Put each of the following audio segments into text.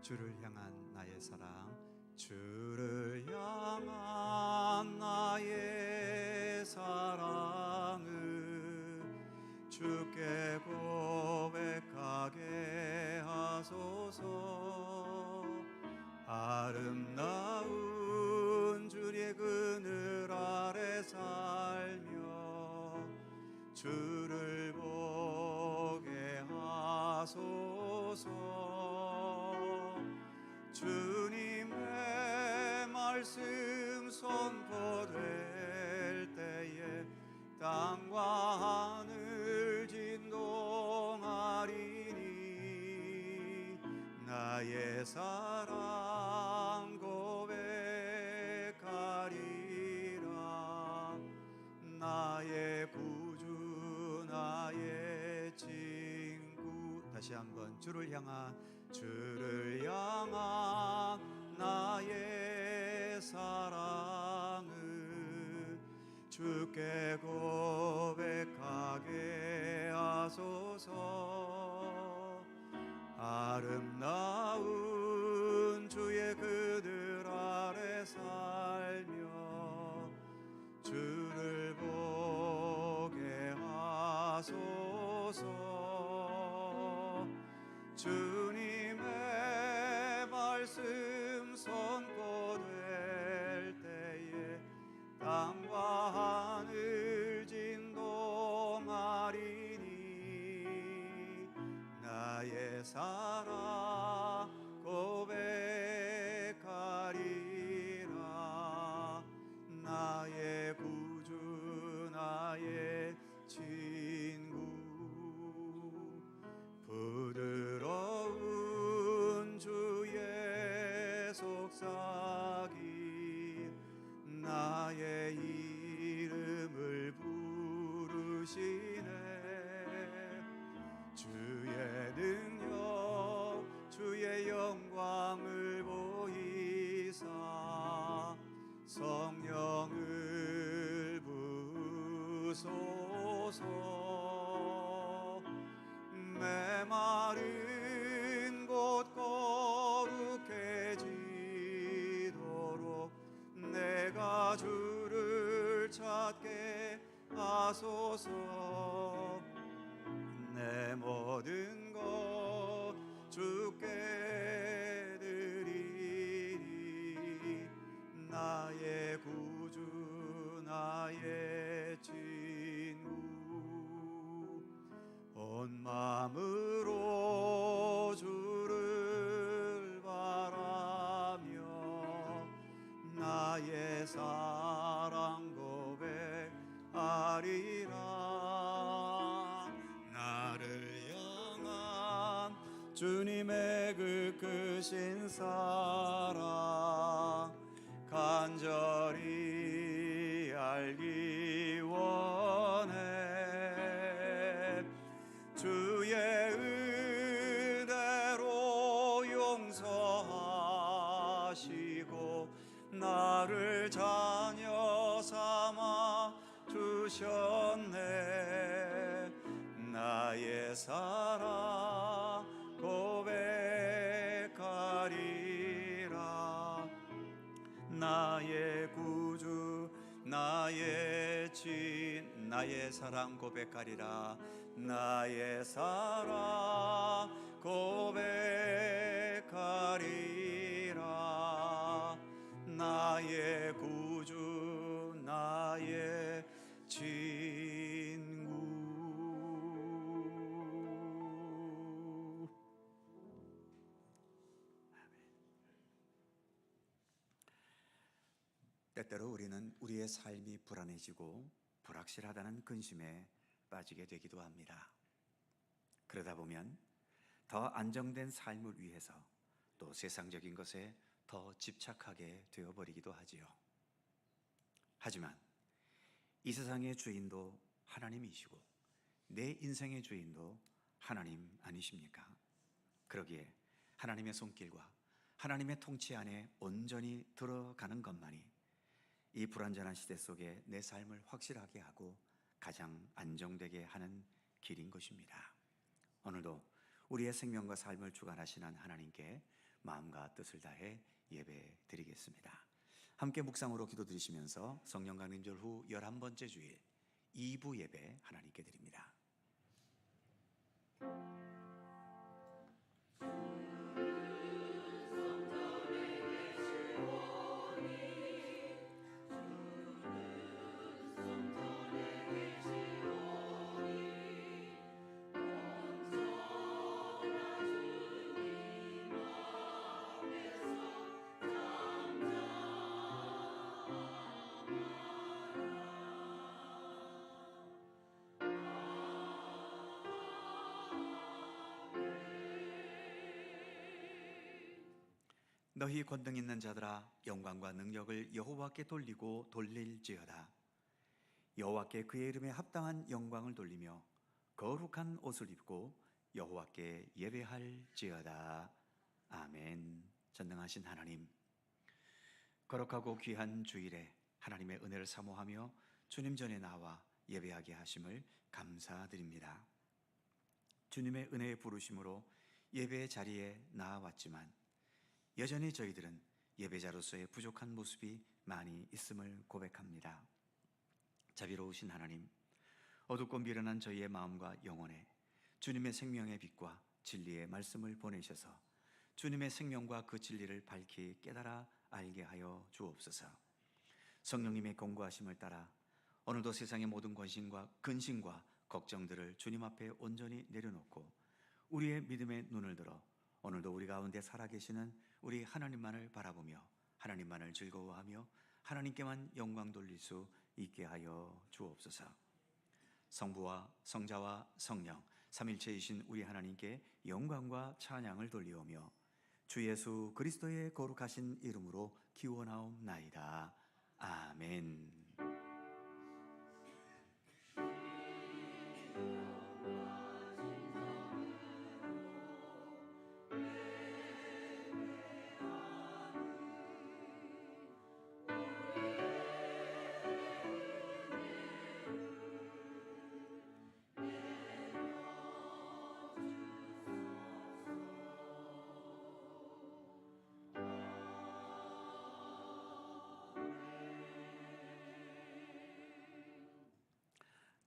주를 향한 나의 사랑. 주를 향한 나의 사랑을 주께 고백하게 하소서. 아름다운 주의 그늘 아래 살며 주를 보게 하소서. 주님의 말씀 선포될 때에 땅과 하늘 진동하리니 나의 사랑 고백하리라. 나의 구주 나의 친구. 다시 한번 주를 향한 나의 사랑을 주께 고백하게 하소서. 아름다운 주의 그늘 아래 살며 주를 보게 하소서. 주님의 말씀 선포될 때에 땅과 하늘 진동하리니 나의 사랑 고백하리라. 나의 구주 나의 친구. 부드러운 주의 속삭이 나의 이름을 부르시네. 주의 능력 주의 영광을 보이사 성령을 부으소서. 메마른 곳 거룩해지도록 내가 주를 찾게 하소서. 내 모든 것 주께 드리리. 나의 구주 나의 친구. 온 마음으로 주를 바라며 나의 사랑 고백하리라. 나를 향한 주님의 그 크신 사랑 간절히 알기 원해. 주의 은혜로 용서하시고 나를 자녀 삼아 주셨네. 나의 사랑 고백하리라. 나의 구주 나의 나의 사랑 고백하리라. 나의 사랑 고백하리라. 나의 구주 나의 친구. 때때로 우리는 우리의 삶이 불안해지고 불확실하다는 근심에 빠지게 되기도 합니다. 그러다 보면 더 안정된 삶을 위해서 또 세상적인 것에 더 집착하게 되어버리기도 하지요. 하지만 이 세상의 주인도 하나님이시고 내 인생의 주인도 하나님 아니십니까? 그러기에 하나님의 손길과 하나님의 통치 안에 온전히 들어가는 것만이 이 불완전한 시대 속에 내 삶을 확실하게 하고 가장 안정되게 하는 길인 것입니다. 오늘도 우리의 생명과 삶을 주관하시는 하나님께 마음과 뜻을 다해 예배 드리겠습니다. 함께 묵상으로 기도드리시면서 성령 강림절 후 11번째 주일 2부 예배 하나님께 드립니다. 너희 권능 있는 자들아 영광과 능력을 여호와께 돌리고 돌릴지어다. 여호와께 그의 이름에 합당한 영광을 돌리며 거룩한 옷을 입고 여호와께 예배할지어다. 아멘. 전능하신 하나님, 거룩하고 귀한 주일에 하나님의 은혜를 사모하며 주님 전에 나와 예배하게 하심을 감사드립니다. 주님의 은혜의 부르심으로 예배의 자리에 나아왔지만 여전히 저희들은 예배자로서의 부족한 모습이 많이 있음을 고백합니다. 자비로우신 하나님, 어둡고 미련한 저희의 마음과 영혼에 주님의 생명의 빛과 진리의 말씀을 보내셔서 주님의 생명과 그 진리를 밝히 깨달아 알게 하여 주옵소서. 성령님의 공고하심을 따라 오늘도 세상의 모든 근심과 걱정들을 주님 앞에 온전히 내려놓고 우리의 믿음의 눈을 들어 오늘도 우리 가운데 살아계시는 우리 하나님만을 바라보며 하나님만을 즐거워하며 하나님께만 영광 돌릴 수 있게 하여 주옵소서. 성부와 성자와 성령 삼일체이신 우리 하나님께 영광과 찬양을 돌리오며 주 예수 그리스도의 거룩하신 이름으로 기원하옵나이다. 아멘.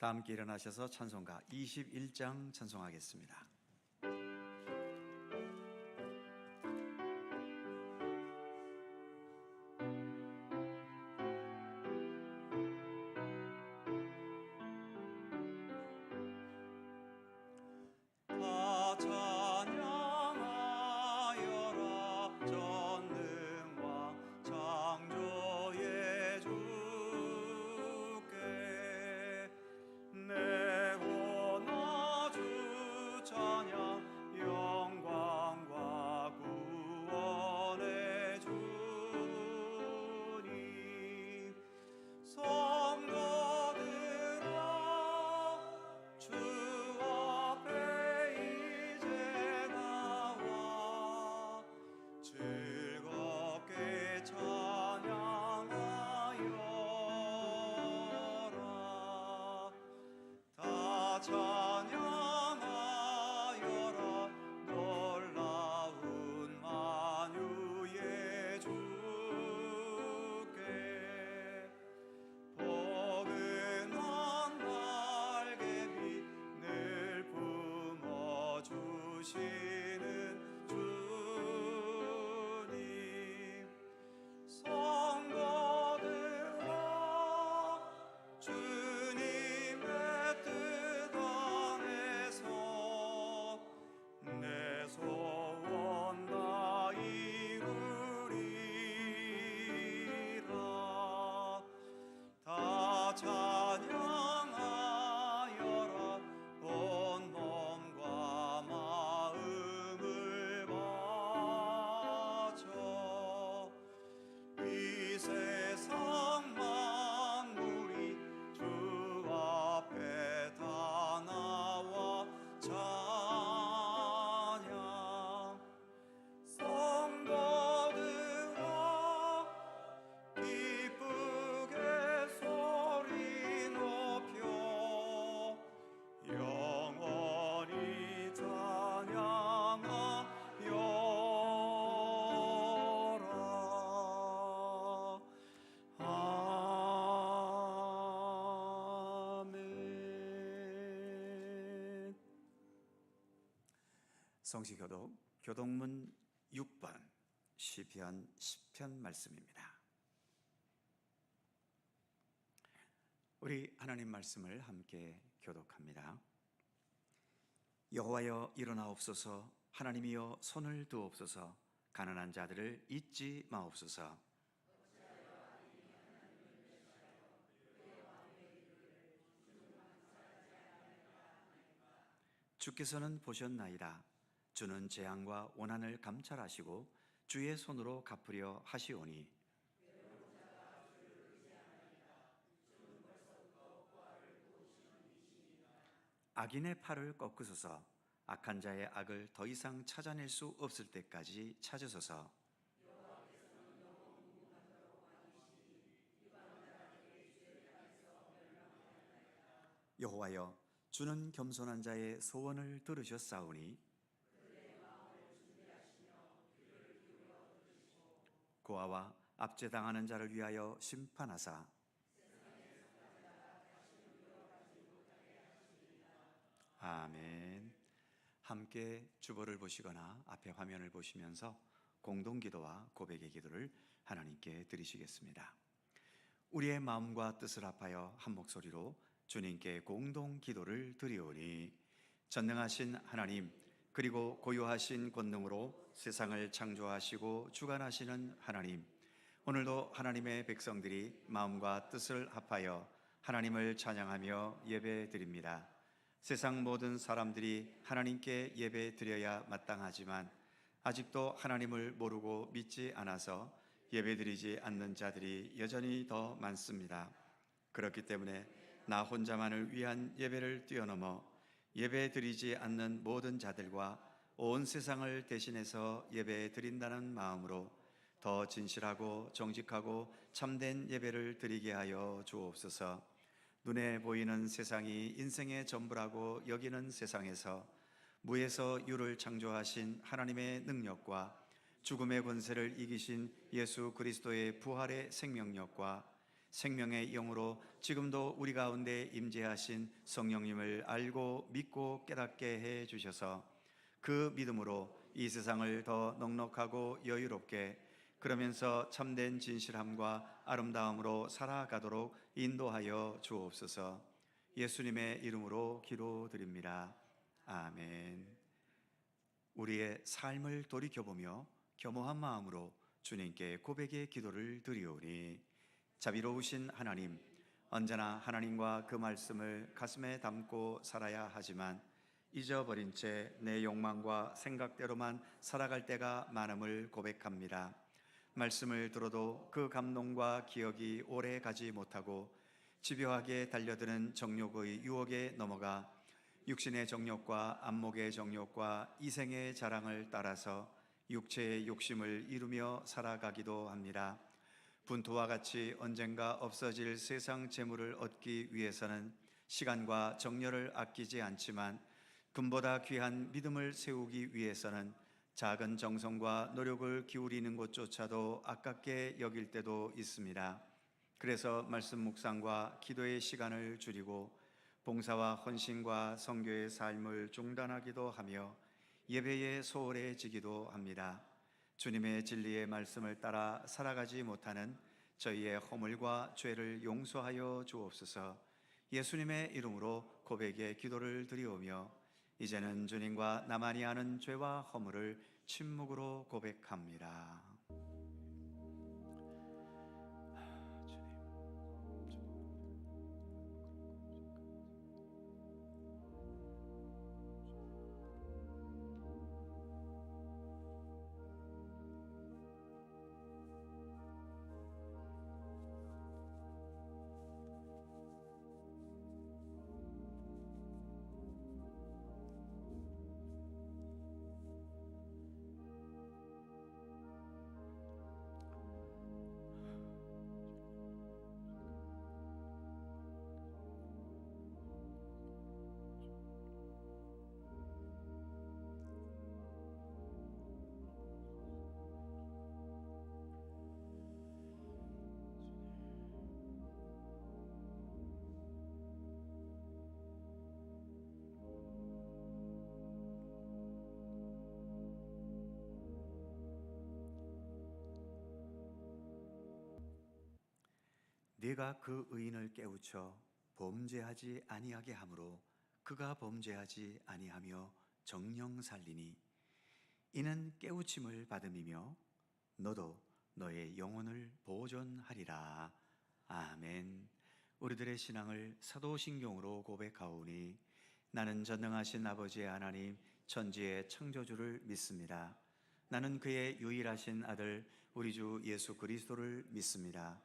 다 함께 일어나셔서 찬송가 21장 찬송하겠습니다. 찬양하여라 온 몸과 마음 성시교독 교독문 6번 시편 10편 말씀입니다. 우리 하나님 말씀을 함께 교독합니다. 여호와여 일어나옵소서, 하나님이여 손을 드옵소서, 가난한 자들을 잊지 마옵소서. 주께서는 보셨나이다. 주는 재앙과 원한을 감찰하시고 주의 손으로 갚으려 하시오니 악인의 팔을 꺾으소서. 악한 자의 악을 더 이상 찾아낼 수 없을 때까지 찾으소서. 여호와여, 주는 겸손한 자의 소원을 들으셨사오니 고아와 압제당하는 자를 위하여 심판하사 아멘. 함께 주보를 보시거나 앞에 화면을 보시면서 공동기도와 고백의 기도를 하나님께 드리시겠습니다. 우리의 마음과 뜻을 합하여 한 목소리로 주님께 공동기도를 드리오니 전능하신 하나님, 그리고 고요하신 권능으로 세상을 창조하시고 주관하시는 하나님, 오늘도 하나님의 백성들이 마음과 뜻을 합하여 하나님을 찬양하며 예배드립니다. 세상 모든 사람들이 하나님께 예배드려야 마땅하지만 아직도 하나님을 모르고 믿지 않아서 예배드리지 않는 자들이 여전히 더 많습니다. 그렇기 때문에 나 혼자만을 위한 예배를 뛰어넘어 예배드리지 않는 모든 자들과 온 세상을 대신해서 예배드린다는 마음으로 더 진실하고 정직하고 참된 예배를 드리게 하여 주옵소서. 눈에 보이는 세상이 인생의 전부라고 여기는 세상에서 무에서 유를 창조하신 하나님의 능력과 죽음의 권세를 이기신 예수 그리스도의 부활의 생명력과 생명의 영으로 지금도 우리 가운데 임재하신 성령님을 알고 믿고 깨닫게 해 주셔서 그 믿음으로 이 세상을 더 넉넉하고 여유롭게, 그러면서 참된 진실함과 아름다움으로 살아가도록 인도하여 주옵소서. 예수님의 이름으로 기도드립니다. 아멘. 우리의 삶을 돌이켜보며 겸허한 마음으로 주님께 고백의 기도를 드리오니 자비로우신 하나님, 언제나 하나님과 그 말씀을 가슴에 담고 살아야 하지만 잊어버린 채 내 욕망과 생각대로만 살아갈 때가 많음을 고백합니다. 말씀을 들어도 그 감동과 기억이 오래 가지 못하고 집요하게 달려드는 정욕의 유혹에 넘어가 육신의 정욕과 안목의 정욕과 이생의 자랑을 따라서 육체의 욕심을 이루며 살아가기도 합니다. 분토와 같이 언젠가 없어질 세상 재물을 얻기 위해서는 시간과 정열을 아끼지 않지만 금보다 귀한 믿음을 세우기 위해서는 작은 정성과 노력을 기울이는 것조차도 아깝게 여길 때도 있습니다. 그래서 말씀 묵상과 기도의 시간을 줄이고 봉사와 헌신과 선교의 삶을 중단하기도 하며 예배에 소홀해지기도 합니다. 주님의 진리의 말씀을 따라 살아가지 못하는 저희의 허물과 죄를 용서하여 주옵소서. 예수님의 이름으로 고백의 기도를 드리오며 이제는 주님과 나만이 아는 죄와 허물을 침묵으로 고백합니다. 네가 그 의인을 깨우쳐 범죄하지 아니하게 함으로 그가 범죄하지 아니하며 정령 살리니 이는 깨우침을 받음이며 너도 너의 영혼을 보존하리라. 아멘. 우리들의 신앙을 사도신경으로 고백하오니 나는 전능하신 아버지의 하나님 천지의 창조주를 믿습니다. 나는 그의 유일하신 아들 우리 주 예수 그리스도를 믿습니다.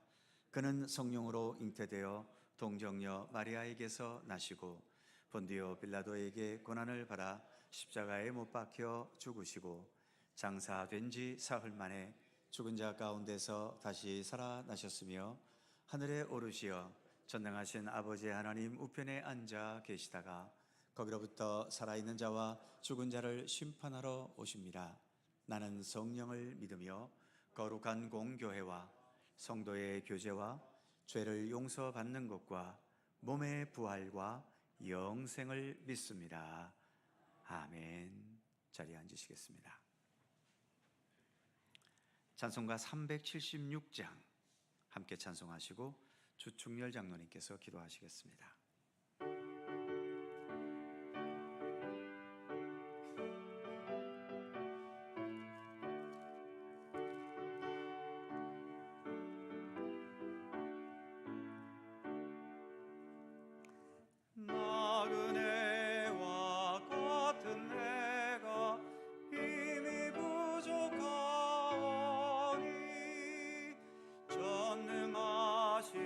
그는 성령으로 잉태되어 동정녀 마리아에게서 나시고 본디오 빌라도에게 고난을 받아 십자가에 못 박혀 죽으시고 장사된 지 사흘 만에 죽은 자 가운데서 다시 살아나셨으며 하늘에 오르시어 전능하신 아버지 하나님 우편에 앉아 계시다가 거기로부터 살아있는 자와 죽은 자를 심판하러 오십니다. 나는 성령을 믿으며 거룩한 공교회와 성도의 교제와 죄를 용서받는 것과 몸의 부활과 영생을 믿습니다. 아멘. 자리에 앉으시겠습니다. 찬송가 376장 함께 찬송하시고 주충렬 장로님께서 기도하시겠습니다. 나그네와 같은 내가 힘이 부족하니 전능하신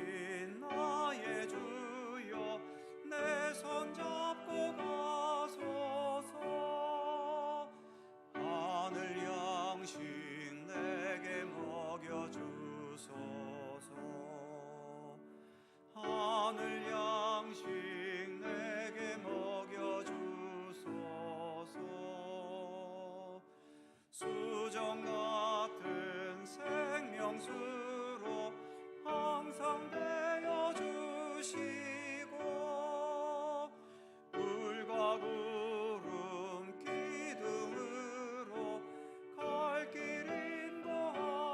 나의 주여 내 손 잡고 가소서. 하늘 양식 내게 먹여주소서. 하늘 양식 내게 먹여주소서. 수정 같은 생명수로 항상 되어 주시고 불과 구름 기둥으로 갈 길 인도하소서.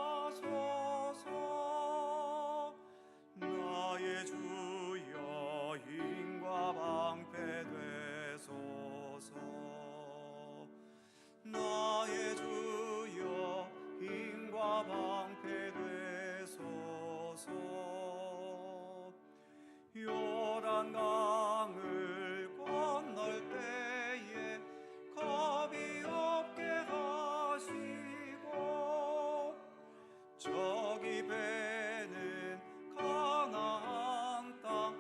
나의 주여 힘과 방패 되소서. 나의 주여 힘과 방패 되소서. 요단강을 건널 때에 겁이 없게 하시고 저기 배는 가나안 땅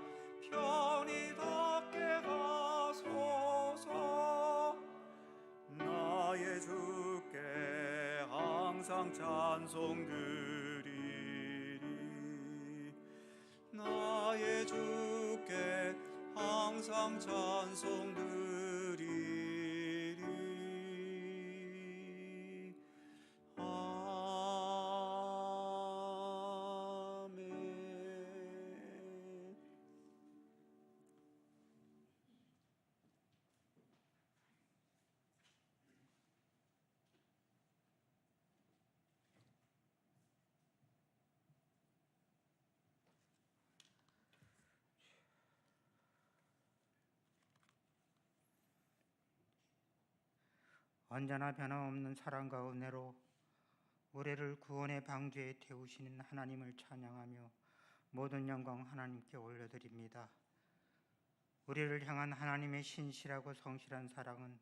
편히 닿게 하소서. 나의 주께 항상 찬송 드리리. 나의 주께 항상 찬송 드리리. 아멘. 언제나 변함없는 사랑과 은혜로 우리를 구원의 방주에 태우시는 하나님을 찬양하며 모든 영광 하나님께 올려드립니다. 우리를 향한 하나님의 신실하고 성실한 사랑은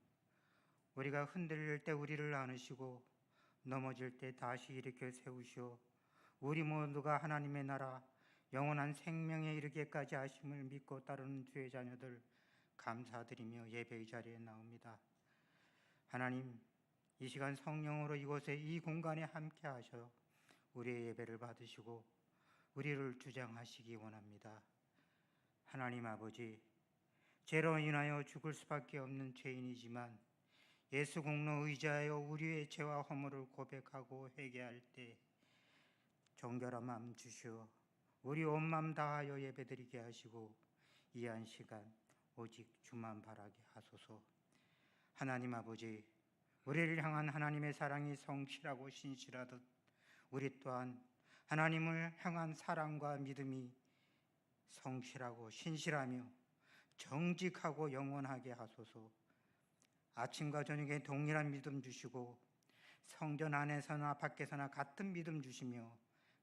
우리가 흔들릴 때 우리를 안으시고 넘어질 때 다시 일으켜 세우시어 우리 모두가 하나님의 나라 영원한 생명에 이르기까지 하심을 믿고 따르는 주의 자녀들 감사드리며 예배의 자리에 나옵니다. 하나님, 이 시간 성령으로 이곳에 이 공간에 함께 하셔 우리의 예배를 받으시고 우리를 주장하시기 원합니다. 하나님 아버지, 죄로 인하여 죽을 수밖에 없는 죄인이지만 예수 공로 의지하여 우리의 죄와 허물을 고백하고 회개할 때 정결한 마음 주시어 우리 온 마음 다하여 예배드리게 하시고 이 한 시간 오직 주만 바라게 하소서. 하나님 아버지, 우리를 향한 하나님의 사랑이 성실하고 신실하듯 우리 또한 하나님을 향한 사랑과 믿음이 성실하고 신실하며 정직하고 영원하게 하소서. 아침과 저녁에 동일한 믿음 주시고 성전 안에서나 밖에서나 같은 믿음 주시며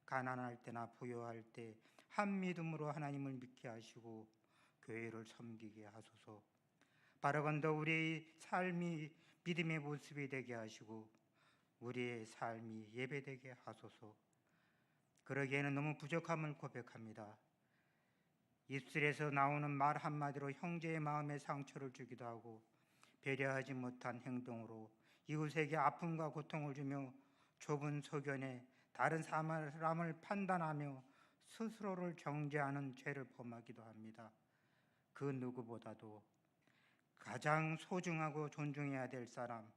가난할 때나 부유할 때 한 믿음으로 하나님을 믿게 하시고 교회를 섬기게 하소서. 바라건대 우리의 삶이 믿음의 모습이 되게 하시고 우리의 삶이 예배되게 하소서. 그러기에는 너무 부족함을 고백합니다. 입술에서 나오는 말 한마디로 형제의 마음에 상처를 주기도 하고 배려하지 못한 행동으로 이웃에게 아픔과 고통을 주며 좁은 소견에 다른 사람을 판단하며 스스로를 정죄하는 죄를 범하기도 합니다. 그 누구보다도 가장 소중하고 존중해야 될 사람,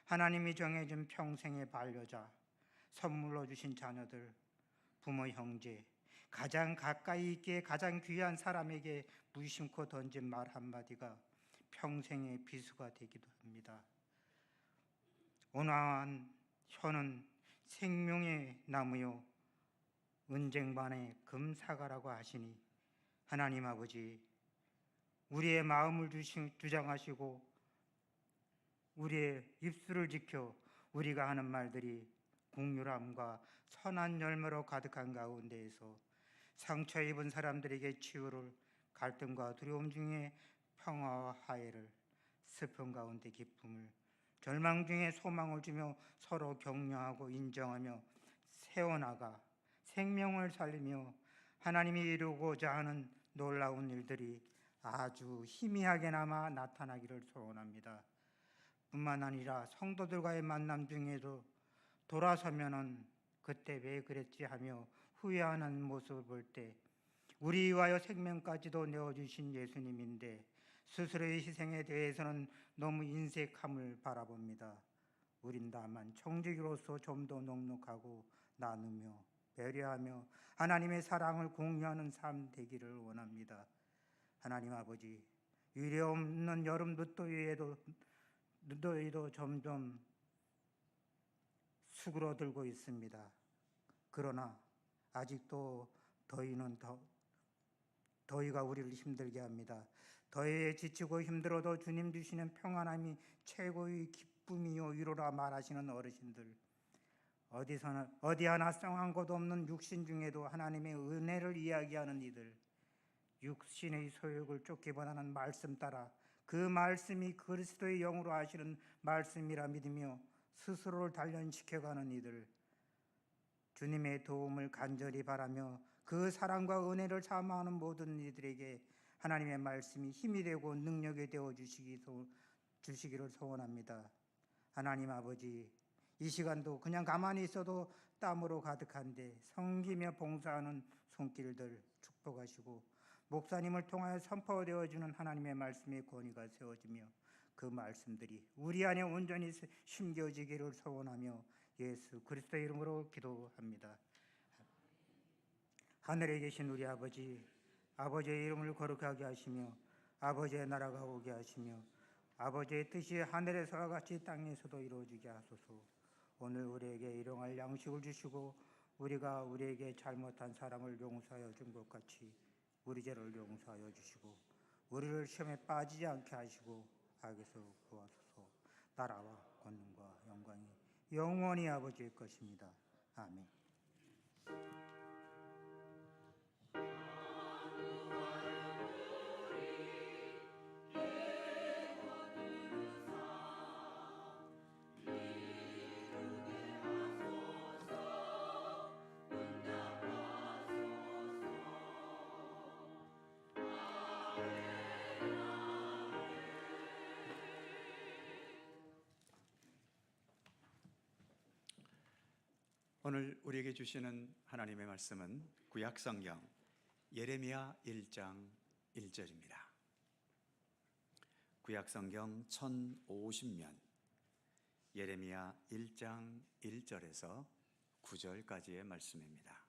하나님이 정해준 평생의 반려자, 선물로 주신 자녀들, 부모 형제, 가장 가까이 있기에 가장 귀한 사람에게 무심코 던진 말 한마디가 평생의 비수가 되기도 합니다. 온화한 혀는 생명의 나무요 은쟁반의 금사과라고 하시니 하나님 아버지, 우리의 마음을 주장하시고 우리의 입술을 지켜 우리가 하는 말들이 긍휼함과 선한 열매로 가득한 가운데에서 상처 입은 사람들에게 치유를, 갈등과 두려움 중에 평화와 화해를, 슬픔 가운데 기쁨을, 절망 중에 소망을 주며 서로 격려하고 인정하며 세워나가 생명을 살리며 하나님이 이루고자 하는 놀라운 일들이 아주 희미하게나마 나타나기를 소원합니다. 뿐만 아니라 성도들과의 만남 중에도 돌아서면은 그때 왜 그랬지 하며 후회하는 모습을 볼 때 우리 위하여 생명까지도 내어주신 예수님인데 스스로의 희생에 대해서는 너무 인색함을 바라봅니다. 우린 다만 청지기로서 좀 더 넉넉하고 나누며 배려하며 하나님의 사랑을 공유하는 삶 되기를 원합니다. 하나님 아버지, 유례없는 여름 늦더위도 점점 수그러들고 있습니다. 그러나 아직도 더위가 우리를 힘들게 합니다. 더위에 지치고 힘들어도 주님 주시는 평안함이 최고의 기쁨이요 위로라 말하시는 어르신들, 어디 하나 쌍한 곳 없는 육신 중에도 하나님의 은혜를 이야기하는 이들, 육신의 소욕을 쫓기보다는 말씀 따라 그 말씀이 그리스도의 영으로 하시는 말씀이라 믿으며 스스로를 단련시켜가는 이들, 주님의 도움을 간절히 바라며 그 사랑과 은혜를 사모하는 모든 이들에게 하나님의 말씀이 힘이 되고 능력이 되어 주시기를 소원합니다. 하나님 아버지, 이 시간도 그냥 가만히 있어도 땀으로 가득한데 섬기며 봉사하는 손길들 축복하시고 목사님을 통하여 선포되어지는 하나님의 말씀의 권위가 세워지며 그 말씀들이 우리 안에 온전히 심겨지기를 소원하며 예수 그리스도의 이름으로 기도합니다. 하늘에 계신 우리 아버지, 아버지의 이름을 거룩하게 하시며 아버지의 나라가 오게 하시며 아버지의 뜻이 하늘에서와 같이 땅에서도 이루어지게 하소서. 오늘 우리에게 일용할 양식을 주시고 우리가 우리에게 잘못한 사람을 용서하여 준 것 같이 우리 죄를 용서하여 주시고 우리를 시험에 빠지지 않게 하시고 악에서 구하소서. 나라와 권능과 영광이 영원히 아버지의 것입니다. 아멘. 오늘 우리에게 주시는 하나님의 말씀은 구약성경 예레미야 1장 1절입니다. 구약성경 1050면 예레미야 1장 1절에서 9절까지의 말씀입니다.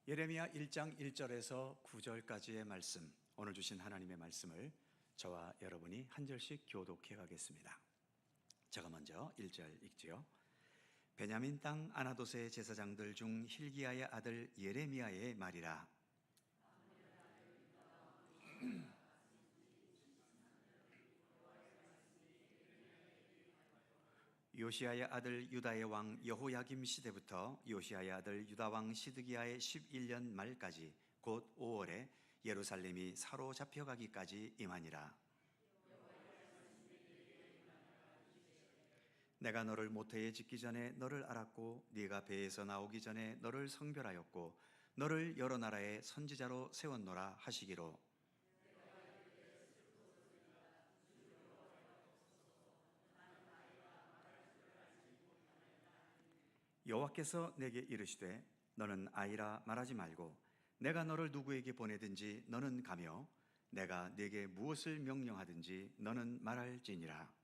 예레미야 1장 1절에서 9절까지의 말씀, 오늘 주신 하나님의 말씀을 저와 여러분이 한 절씩 교독해 가겠습니다. 제가 먼저 1절 읽지요. 베냐민 땅 아나도스의 제사장들 중 힐기야의 아들 예레미야의 말이라. 요시야의 아들 유다의 왕 여호야김 시대부터 요시야의 아들 유다 왕 시드기야의 11년 말까지 곧 5월에 예루살렘이 사로잡혀가기까지 임하니라. 내가 너를 모태에 짓기 전에 너를 알았고 네가 배에서 나오기 전에 너를 성별하였고 너를 여러 나라의 선지자로 세웠노라 하시기로. 여호와께서 내게 이르시되 너는 아이라 말하지 말고 내가 너를 누구에게 보내든지 너는 가며 내가 네게 무엇을 명령하든지 너는 말할지니라.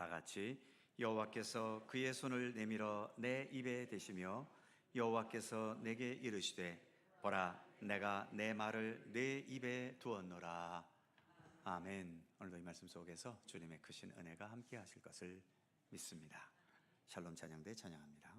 다 같이 여호와께서 그의 손을 내밀어 내 입에 대시며 여호와께서 내게 이르시되 보라 내가 내 말을 내 입에 두었노라. 아멘. 오늘도 이 말씀 속에서 주님의 크신 은혜가 함께 하실 것을 믿습니다. 샬롬 찬양대 찬양합니다.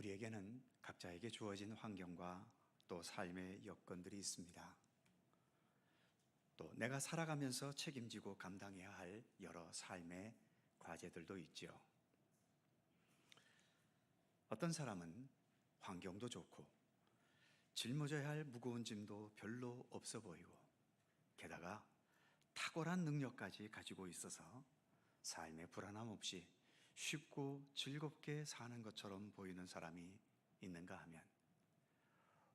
우리에게는 각자에게 주어진 환경과 또 삶의 여건들이 있습니다. 또 내가 살아가면서 책임지고 감당해야 할 여러 삶의 과제들도 있죠. 어떤 사람은 환경도 좋고 짊어져야 할 무거운 짐도 별로 없어 보이고 게다가 탁월한 능력까지 가지고 있어서 삶의 불안함 없이 쉽고 즐겁게 사는 것처럼 보이는 사람이 있는가 하면,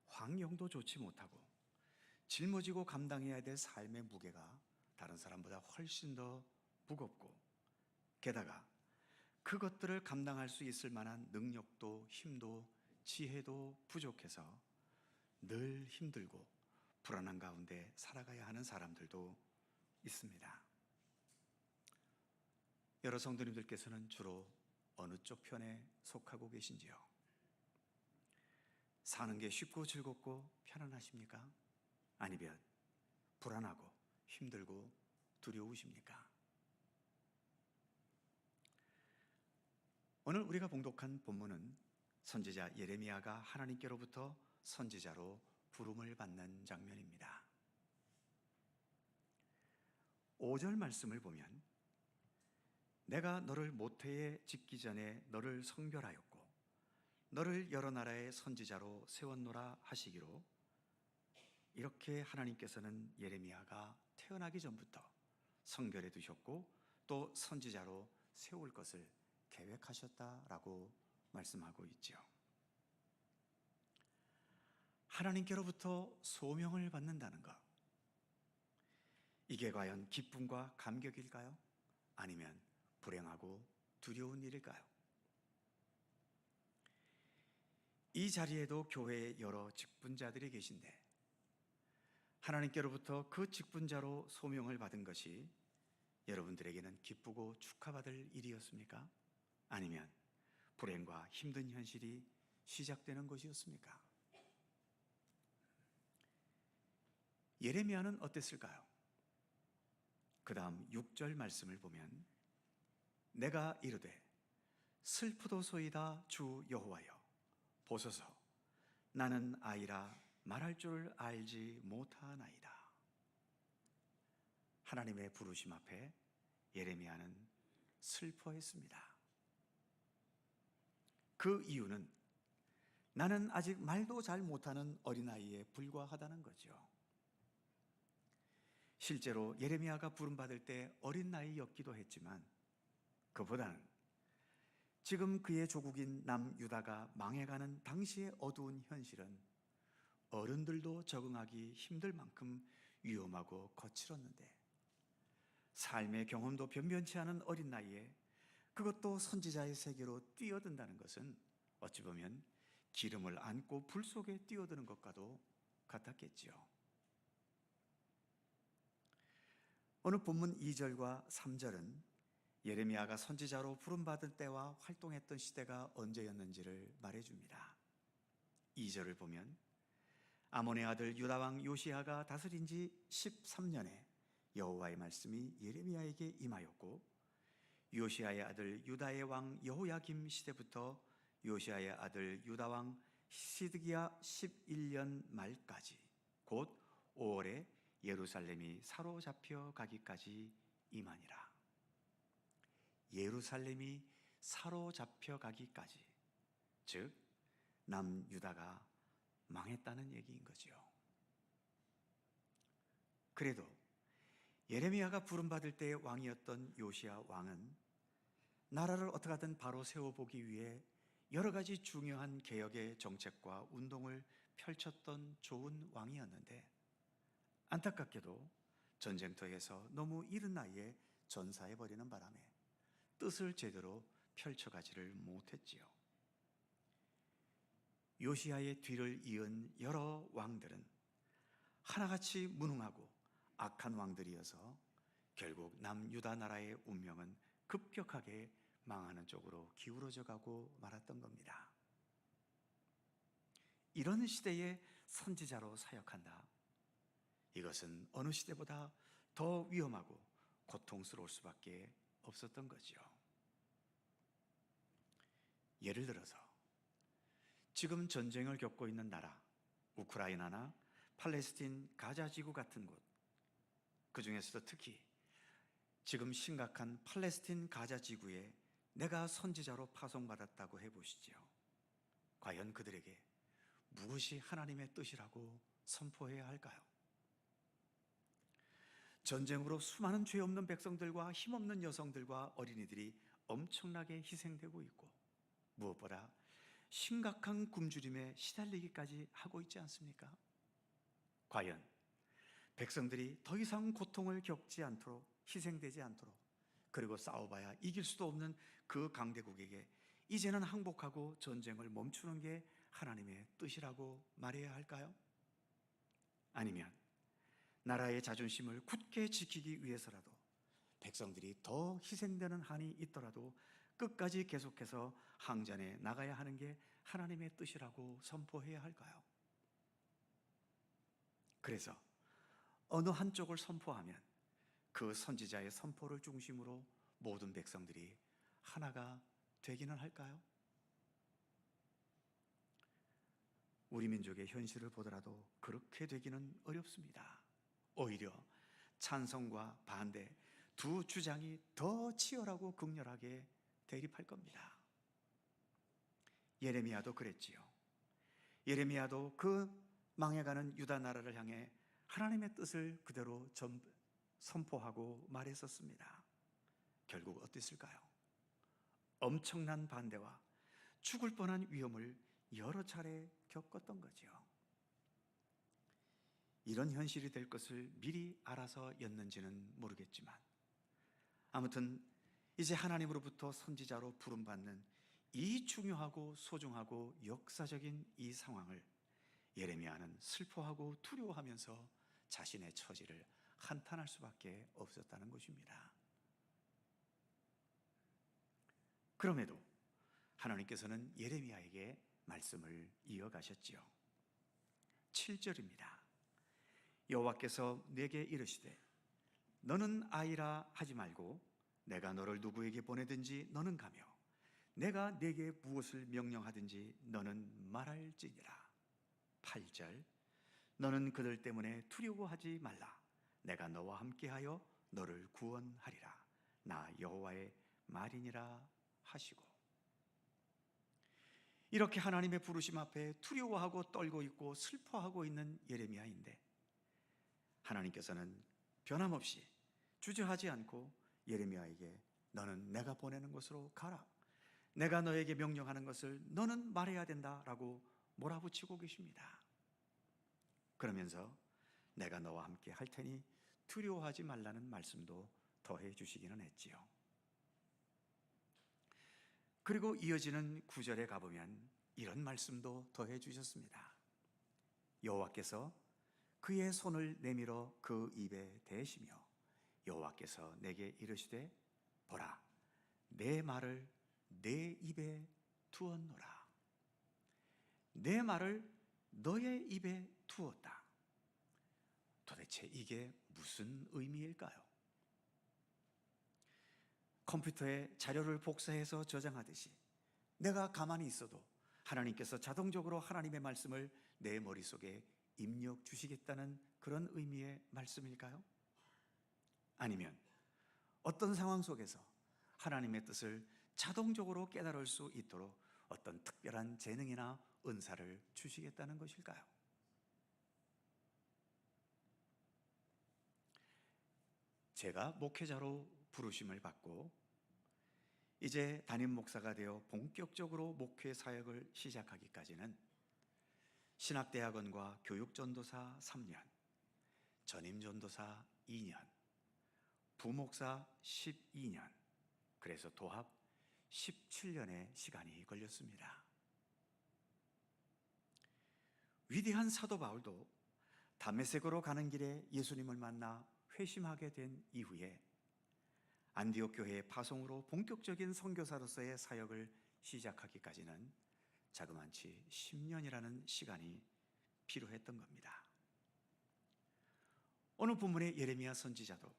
환경도 좋지 못하고 짊어지고 감당해야 될 삶의 무게가 다른 사람보다 훨씬 더 무겁고 게다가 그것들을 감당할 수 있을 만한 능력도 힘도 지혜도 부족해서 늘 힘들고 불안한 가운데 살아가야 하는 사람들도 있습니다. 여러 성도님들께서는 주로 어느 쪽 편에 속하고 계신지요? 사는 게 쉽고 즐겁고 편안하십니까? 아니면 불안하고 힘들고 두려우십니까? 오늘 우리가 봉독한 본문은 선지자 예레미야가 하나님께로부터 선지자로 부름을 받는 장면입니다. 5절 말씀을 보면, 내가 너를 모태에 짓기 전에 너를 성별하였고 너를 여러 나라의 선지자로 세웠노라 하시기로, 이렇게 하나님께서는 예레미야가 태어나기 전부터 성별해 두셨고 또 선지자로 세울 것을 계획하셨다라고 말씀하고 있죠. 하나님께로부터 소명을 받는다는 것, 이게 과연 기쁨과 감격일까요? 아니면 불행하고 두려운 일일까요? 이 자리에도 교회에 여러 직분자들이 계신데 하나님께로부터 그 직분자로 소명을 받은 것이 여러분들에게는 기쁘고 축하받을 일이었습니까? 아니면 불행과 힘든 현실이 시작되는 것이었습니까? 예레미야는 어땠을까요? 그 다음 6절 말씀을 보면, 내가 이르되 슬프도소이다 주 여호와여 보소서, 나는 아이라 말할 줄 알지 못하나이다. 하나님의 부르심 앞에 예레미야는 슬퍼했습니다. 그 이유는 나는 아직 말도 잘 못하는 어린아이에 불과하다는 거죠. 실제로 예레미야가 부름받을 때 어린 나이였기도 했지만 그보다는 지금 그의 조국인 남유다가 망해가는 당시의 어두운 현실은 어른들도 적응하기 힘들 만큼 위험하고 거칠었는데, 삶의 경험도 변변치 않은 어린 나이에 그것도 선지자의 세계로 뛰어든다는 것은 어찌 보면 기름을 안고 불 속에 뛰어드는 것과도 같았겠지요. 오늘 본문 2절과 3절은 예레미야가 선지자로 부름받을 때와 활동했던 시대가 언제였는지를 말해줍니다. 2절을 보면, 아몬의 아들 유다왕 요시야가 다스린 지 13년에 여호와의 말씀이 예레미야에게 임하였고, 요시야의 아들 유다의 왕 여호야김 시대부터 요시야의 아들 유다왕 시드기야 11년 말까지, 곧 5월에 예루살렘이 사로잡혀 가기까지 임하니라. 예루살렘이 사로잡혀 가기까지, 즉 남유다가 망했다는 얘기인 거죠. 그래도 예레미야가 부름받을 때의 왕이었던 요시야 왕은 나라를 어떻게 하든 바로 세워보기 위해 여러 가지 중요한 개혁의 정책과 운동을 펼쳤던 좋은 왕이었는데, 안타깝게도 전쟁터에서 너무 이른 나이에 전사해버리는 바람에 뜻을 제대로 펼쳐가지를 못했지요. 요시야의 뒤를 이은 여러 왕들은 하나같이 무능하고 악한 왕들이어서 결국 남유다 나라의 운명은 급격하게 망하는 쪽으로 기울어져 가고 말았던 겁니다. 이런 시대에 선지자로 사역한다, 이것은 어느 시대보다 더 위험하고 고통스러울 수밖에 없었던 거죠. 예를 들어서 지금 전쟁을 겪고 있는 나라, 우크라이나나 팔레스틴 가자 지구 같은 곳, 그 중에서도 특히 지금 심각한 팔레스틴 가자 지구에 내가 선지자로 파송받았다고 해보시죠. 과연 그들에게 무엇이 하나님의 뜻이라고 선포해야 할까요? 전쟁으로 수많은 죄 없는 백성들과 힘없는 여성들과 어린이들이 엄청나게 희생되고 있고, 무엇보다 심각한 굶주림에 시달리기까지 하고 있지 않습니까? 과연 백성들이 더 이상 고통을 겪지 않도록, 희생되지 않도록, 그리고 싸워봐야 이길 수도 없는 그 강대국에게 이제는 항복하고 전쟁을 멈추는 게 하나님의 뜻이라고 말해야 할까요? 아니면 나라의 자존심을 굳게 지키기 위해서라도 백성들이 더 희생되는 한이 있더라도 끝까지 계속해서 항전에 나가야 하는 게 하나님의 뜻이라고 선포해야 할까요? 그래서 어느 한쪽을 선포하면 그 선지자의 선포를 중심으로 모든 백성들이 하나가 되기는 할까요? 우리 민족의 현실을 보더라도 그렇게 되기는 어렵습니다. 오히려 찬성과 반대 두 주장이 더 치열하고 극렬하게 대립할 겁니다. 예레미야도 그랬지요. 예레미야도 그 망해가는 유다 나라를 향해 하나님의 뜻을 그대로 선포하고 말했었습니다. 결국 어땠을까요? 엄청난 반대와 죽을 뻔한 위험을 여러 차례 겪었던 거죠. 이런 현실이 될 것을 미리 알아서였는지는 모르겠지만, 아무튼 이제 하나님으로부터 선지자로 부름받는 이 중요하고 소중하고 역사적인 이 상황을 예레미야는 슬퍼하고 두려워하면서 자신의 처지를 한탄할 수밖에 없었다는 것입니다. 그럼에도 하나님께서는 예레미야에게 말씀을 이어가셨지요. 7절입니다. 여호와께서 내게 이르시되 너는 아이라 하지 말고 내가 너를 누구에게 보내든지 너는 가며 내가 내게 무엇을 명령하든지 너는 말할지니라. 8절 너는 그들 때문에 두려워하지 말라. 내가 너와 함께하여 너를 구원하리라. 나 여호와의 말이니라 하시고, 이렇게 하나님의 부르심 앞에 두려워하고 떨고 있고 슬퍼하고 있는 예레미야인데, 하나님께서는 변함없이 주저하지 않고 예레미야에게 너는 내가 보내는 곳으로 가라, 내가 너에게 명령하는 것을 너는 말해야 된다라고 몰아붙이고 계십니다. 그러면서 내가 너와 함께 할 테니 두려워하지 말라는 말씀도 더해 주시기는 했지요. 그리고 이어지는 9절에 가보면 이런 말씀도 더해 주셨습니다. 여호와께서 그의 손을 내밀어 그 입에 대시며 여호와께서 내게 이르시되 보라 내 말을 내 입에 두었노라. 내 말을 너의 입에 두었다. 도대체 이게 무슨 의미일까요? 컴퓨터에 자료를 복사해서 저장하듯이 내가 가만히 있어도 하나님께서 자동적으로 하나님의 말씀을 내 머릿속에 입력 주시겠다는 그런 의미의 말씀일까요? 아니면 어떤 상황 속에서 하나님의 뜻을 자동적으로 깨달을 수 있도록 어떤 특별한 재능이나 은사를 주시겠다는 것일까요? 제가 목회자로 부르심을 받고 이제 담임 목사가 되어 본격적으로 목회 사역을 시작하기까지는 신학대학원과 교육전도사 3년, 전임전도사 2년, 부목사 12년, 그래서 도합 17년의 시간이 걸렸습니다. 위대한 사도 바울도 다메섹으로 가는 길에 예수님을 만나 회심하게 된 이후에 안디옥 교회의 파송으로 본격적인 선교사로서의 사역을 시작하기까지는 자그만치 10년이라는 시간이 필요했던 겁니다. 오늘 본문의 예레미야 선지자도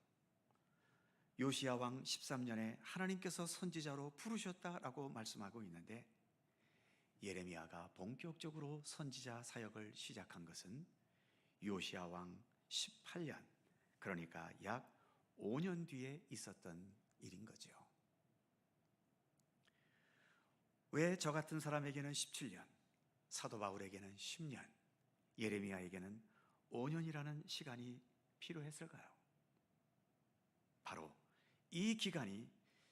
요시야 왕 13년에 하나님께서 선지자로 부르셨다라고 말씀하고 있는데, 예레미야가 본격적으로 선지자 사역을 시작한 것은 요시야 왕 18년, 그러니까 약 5년 뒤에 있었던 일인 거죠. 왜 저 같은 사람에게는 17년, 사도 바울에게는 10년, 예레미야에게는 5년이라는 시간이 필요했을까요? 바로 이 기간이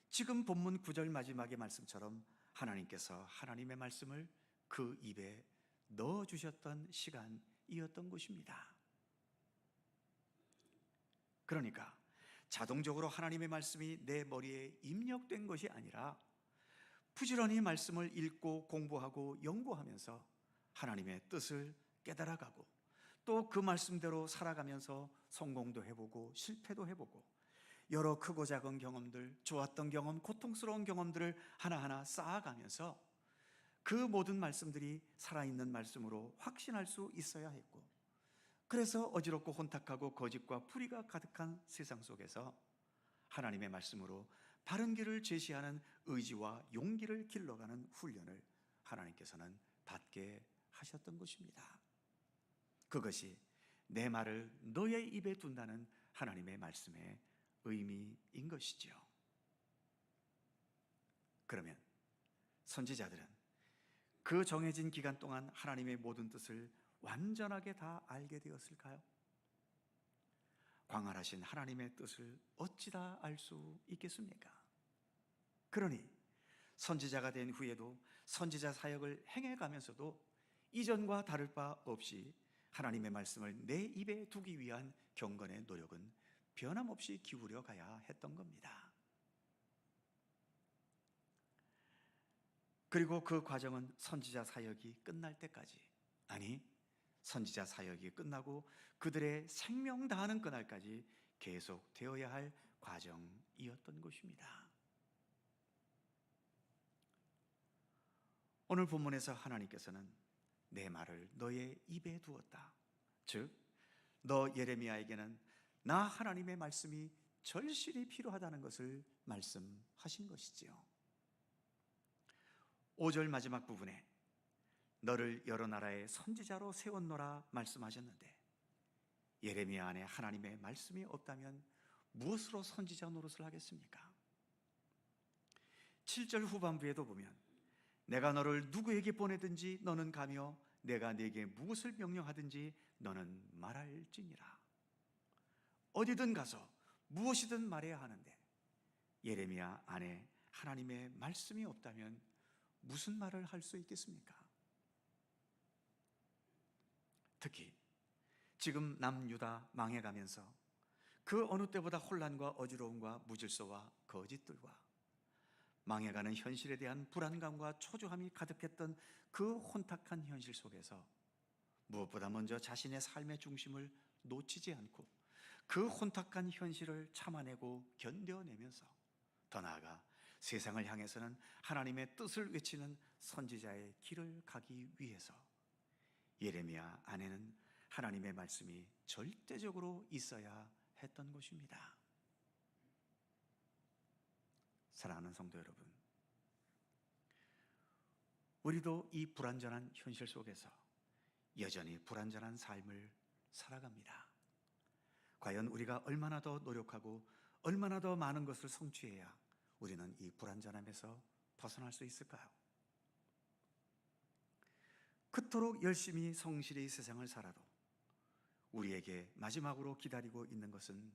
지금 본문 9절 마지막의 말씀처럼 하나님께서 하나님의 말씀을 그 입에 넣어주셨던 시간이었던 것입니다. 그러니까 자동적으로 하나님의 말씀이 내 머리에 입력된 것이 아니라 부지런히 말씀을 읽고 공부하고 연구하면서 하나님의 뜻을 깨달아가고 또 그 말씀대로 살아가면서 성공도 해보고 실패도 해보고 여러 크고 작은 경험들, 좋았던 경험, 고통스러운 경험들을 하나하나 쌓아가면서 그 모든 말씀들이 살아있는 말씀으로 확신할 수 있어야 했고, 그래서 어지럽고 혼탁하고 거짓과 불의가 가득한 세상 속에서 하나님의 말씀으로 바른 길을 제시하는 의지와 용기를 길러가는 훈련을 하나님께서는 받게 하셨던 것입니다. 그것이 내 말을 너의 입에 둔다는 하나님의 말씀의 의미인 것이지요. 그러면 선지자들은 그 정해진 기간 동안 하나님의 모든 뜻을 완전하게 다 알게 되었을까요? 광활하신 하나님의 뜻을 어찌 다 알 수 있겠습니까? 그러니 선지자가 된 후에도 선지자 사역을 행해가면서도 이전과 다를 바 없이 하나님의 말씀을 내 입에 두기 위한 경건의 노력은 변함없이 기울여 가야 했던 겁니다. 그리고 그 과정은 선지자 사역이 끝날 때까지, 아니 선지자 사역이 끝나고 그들의 생명 다하는 그날까지 계속 되어야 할 과정이었던 것입니다. 오늘 본문에서 하나님께서는 내 말을 너의 입에 두었다, 즉 너 예레미야에게는 나 하나님의 말씀이 절실히 필요하다는 것을 말씀하신 것이지요. 5절 마지막 부분에 너를 여러 나라의 선지자로 세웠노라 말씀하셨는데, 예레미야 안에 하나님의 말씀이 없다면 무엇으로 선지자 노릇을 하겠습니까? 7절 후반부에도 보면 내가 너를 누구에게 보내든지 너는 가며 내가 네게 무엇을 명령하든지 너는 말할지니라. 어디든 가서 무엇이든 말해야 하는데 예레미야 안에 하나님의 말씀이 없다면 무슨 말을 할 수 있겠습니까? 특히 지금 남유다 망해가면서 그 어느 때보다 혼란과 어지러움과 무질서와 거짓들과 망해가는 현실에 대한 불안감과 초조함이 가득했던 그 혼탁한 현실 속에서 무엇보다 먼저 자신의 삶의 중심을 놓치지 않고 그 혼탁한 현실을 참아내고 견뎌내면서 더 나아가 세상을 향해서는 하나님의 뜻을 외치는 선지자의 길을 가기 위해서 예레미야 안에는 하나님의 말씀이 절대적으로 있어야 했던 것입니다. 사랑하는 성도 여러분, 우리도 이 불완전한 현실 속에서 여전히 불완전한 삶을 살아갑니다. 과연 우리가 얼마나 더 노력하고 얼마나 더 많은 것을 성취해야 우리는 이 불완전함에서 벗어날 수 있을까요? 그토록 열심히 성실히 세상을 살아도 우리에게 마지막으로 기다리고 있는 것은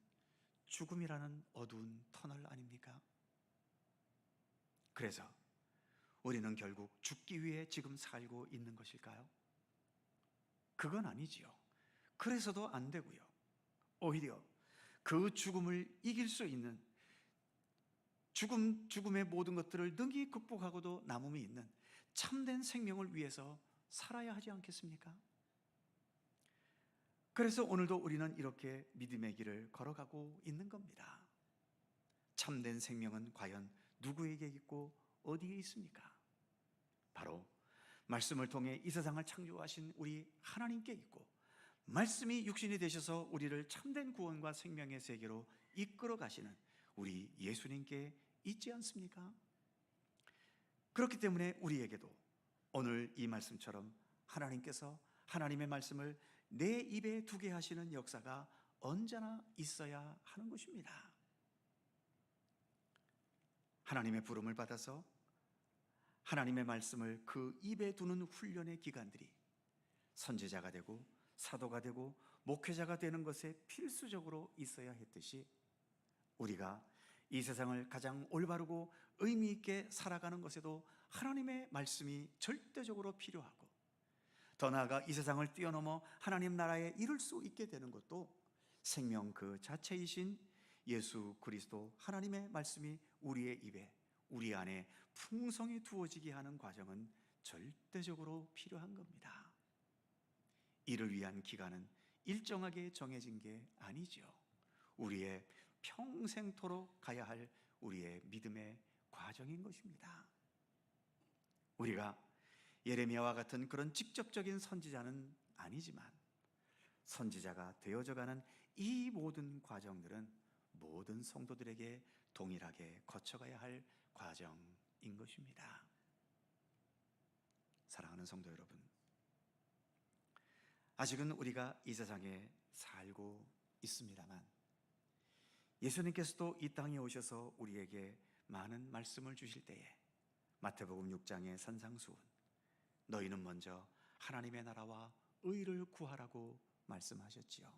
죽음이라는 어두운 터널 아닙니까? 그래서 우리는 결국 죽기 위해 지금 살고 있는 것일까요? 그건 아니지요. 그래서도 안 되고요. 오히려 그 죽음을 이길 수 있는, 죽음의 모든 것들을 능히 극복하고도 남음이 있는 참된 생명을 위해서 살아야 하지 않겠습니까? 그래서 오늘도 우리는 이렇게 믿음의 길을 걸어가고 있는 겁니다. 참된 생명은 과연 누구에게 있고 어디에 있습니까? 바로 말씀을 통해 이 세상을 창조하신 우리 하나님께 있고, 말씀이 육신이 되셔서 우리를 참된 구원과 생명의 세계로 이끌어 가시는 우리 예수님께 있지 않습니까? 그렇기 때문에 우리에게도 오늘 이 말씀처럼 하나님께서 하나님의 말씀을 내 입에 두게 하시는 역사가 언제나 있어야 하는 것입니다. 하나님의 부름을 받아서 하나님의 말씀을 그 입에 두는 훈련의 기간들이 선지자가 되고 사도가 되고 목회자가 되는 것에 필수적으로 있어야 했듯이, 우리가 이 세상을 가장 올바르고 의미 있게 살아가는 것에도 하나님의 말씀이 절대적으로 필요하고, 더 나아가 이 세상을 뛰어넘어 하나님 나라에 이룰 수 있게 되는 것도 생명 그 자체이신 예수 그리스도 하나님의 말씀이 우리의 입에, 우리 안에 풍성히 두어지게 하는 과정은 절대적으로 필요한 겁니다. 이를 위한 기간은 일정하게 정해진 게 아니죠. 우리의 평생토록 가야 할 우리의 믿음의 과정인 것입니다. 우리가 예레미야와 같은 그런 직접적인 선지자는 아니지만, 선지자가 되어져가는 이 모든 과정들은 모든 성도들에게 동일하게 거쳐가야 할 과정인 것입니다. 사랑하는 성도 여러분, 아직은 우리가 이 세상에 살고 있습니다만, 예수님께서도 이 땅에 오셔서 우리에게 많은 말씀을 주실 때에 마태복음 6장의 산상수훈, 너희는 먼저 하나님의 나라와 의를 구하라고 말씀하셨지요.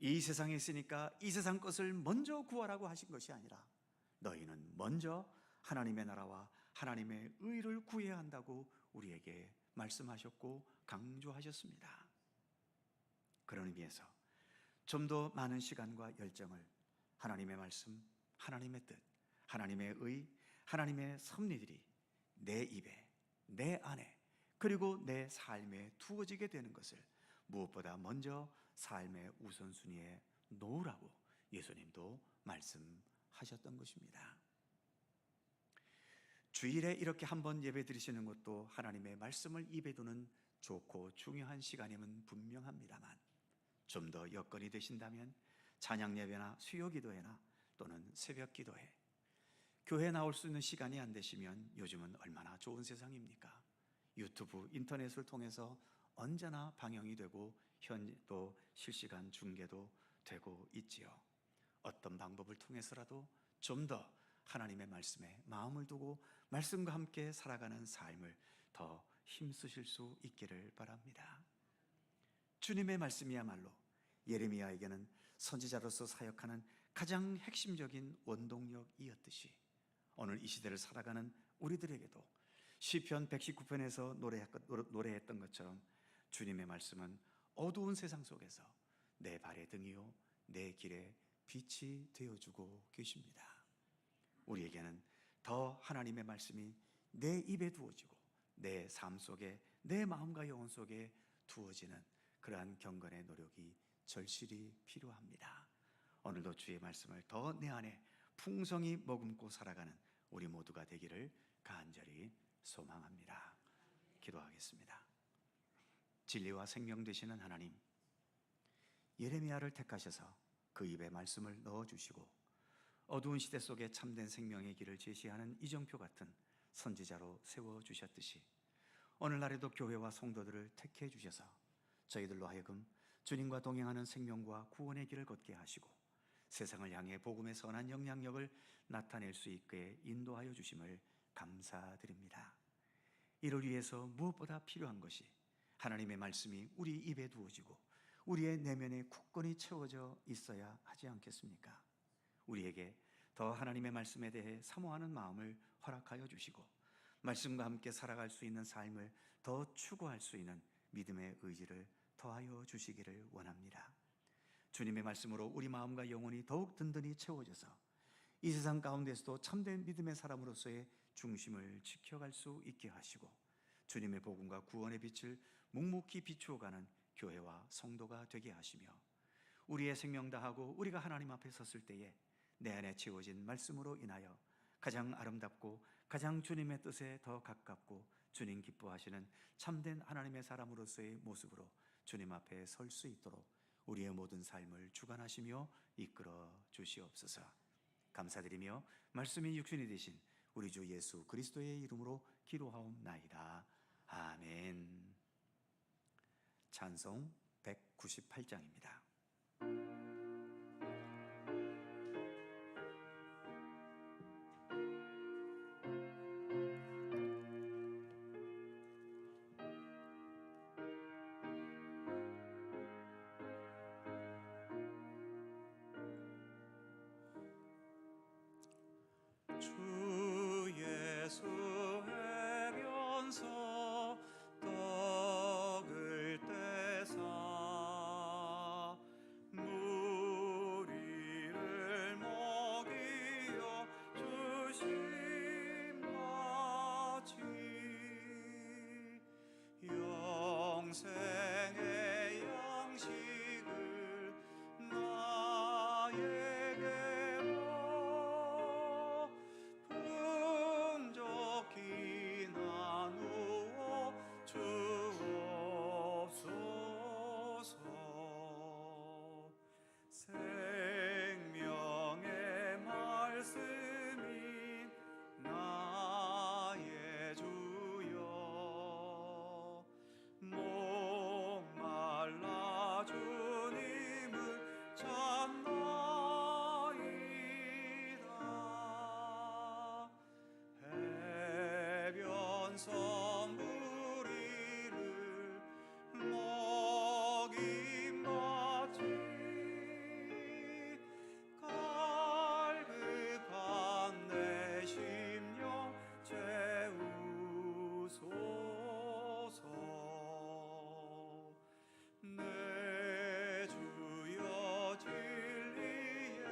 이 세상에 있으니까 이 세상 것을 먼저 구하라고 하신 것이 아니라, 너희는 먼저 하나님의 나라와 하나님의 의를 구해야 한다고 우리에게 말씀하셨고 강조하셨습니다. 그런 의미에서 좀 더 많은 시간과 열정을 하나님의 말씀, 하나님의 뜻, 하나님의 의, 하나님의 섭리들이 내 입에, 내 안에, 그리고 내 삶에 두어지게 되는 것을 무엇보다 먼저 삶의 우선순위에 놓으라고 예수님도 말씀하셨던 것입니다. 주일에 이렇게 한번 예배 드리시는 것도 하나님의 말씀을 입에 두는 좋고 중요한 시간임은 분명합니다만, 좀 더 여건이 되신다면 찬양 예배나 수요 기도회나 또는 새벽 기도회, 교회 나올 수 있는 시간이 안 되시면 요즘은 얼마나 좋은 세상입니까? 유튜브, 인터넷을 통해서 언제나 방영이 되고 또 실시간 중계도 되고 있지요. 어떤 방법을 통해서라도 좀 더 하나님의 말씀에 마음을 두고 말씀과 함께 살아가는 삶을 더 힘쓰실 수 있기를 바랍니다. 주님의 말씀이야말로 예레미야에게는 선지자로서 사역하는 가장 핵심적인 원동력이었듯이, 오늘 이 시대를 살아가는 우리들에게도 시편 119편에서 노래했던 것처럼 주님의 말씀은 어두운 세상 속에서 내 발의 등이요 내 길의 빛이 되어주고 계십니다. 우리에게는 더 하나님의 말씀이 내 입에 두어지고 내 삶 속에, 내 마음과 영혼 속에 두어지는 그러한 경건의 노력이 절실히 필요합니다. 오늘도 주의 말씀을 더 내 안에 풍성히 머금고 살아가는 우리 모두가 되기를 간절히 소망합니다. 기도하겠습니다. 진리와 생명 되시는 하나님, 예레미야를 택하셔서 그 입에 말씀을 넣어주시고 어두운 시대 속에 참된 생명의 길을 제시하는 이정표 같은 선지자로 세워주셨듯이, 오늘날에도 교회와 성도들을 택해 주셔서 저희들로 하여금 주님과 동행하는 생명과 구원의 길을 걷게 하시고 세상을 향해 복음의 선한 영향력을 나타낼 수 있게 인도하여 주심을 감사드립니다. 이를 위해서 무엇보다 필요한 것이 하나님의 말씀이 우리 입에 두어지고 우리의 내면에 굳건히 채워져 있어야 하지 않겠습니까? 우리에게 더 하나님의 말씀에 대해 사모하는 마음을 허락하여 주시고 말씀과 함께 살아갈 수 있는 삶을 더 추구할 수 있는 믿음의 의지를 더하여 주시기를 원합니다. 주님의 말씀으로 우리 마음과 영혼이 더욱 든든히 채워져서 이 세상 가운데서도 참된 믿음의 사람으로서의 중심을 지켜갈 수 있게 하시고 주님의 복음과 구원의 빛을 묵묵히 비추어가는 교회와 성도가 되게 하시며, 우리의 생명 다하고 우리가 하나님 앞에 섰을 때에 내 안에 채워진 말씀으로 인하여 가장 아름답고 가장 주님의 뜻에 더 가깝고 주님 기뻐하시는 참된 하나님의 사람으로서의 모습으로 주님 앞에 설 수 있도록 우리의 모든 삶을 주관하시며 이끌어 주시옵소서. 감사드리며 말씀이 육신이 되신 우리 주 예수 그리스도의 이름으로 기도하옵나이다. 아멘. 찬송 198장입니다. 주 예수 해변서 떡을 떼사 무리를 먹이어 주신 마치 영생의 양식을 나에게로 풍족히 나누어 주옵소서. 생명의 말씀인 나의 주여 목말라 주님을 찾나이다. 해변서 무리를 먹임받지 갈급한 내 심령 채우소서. 내 주여 진리의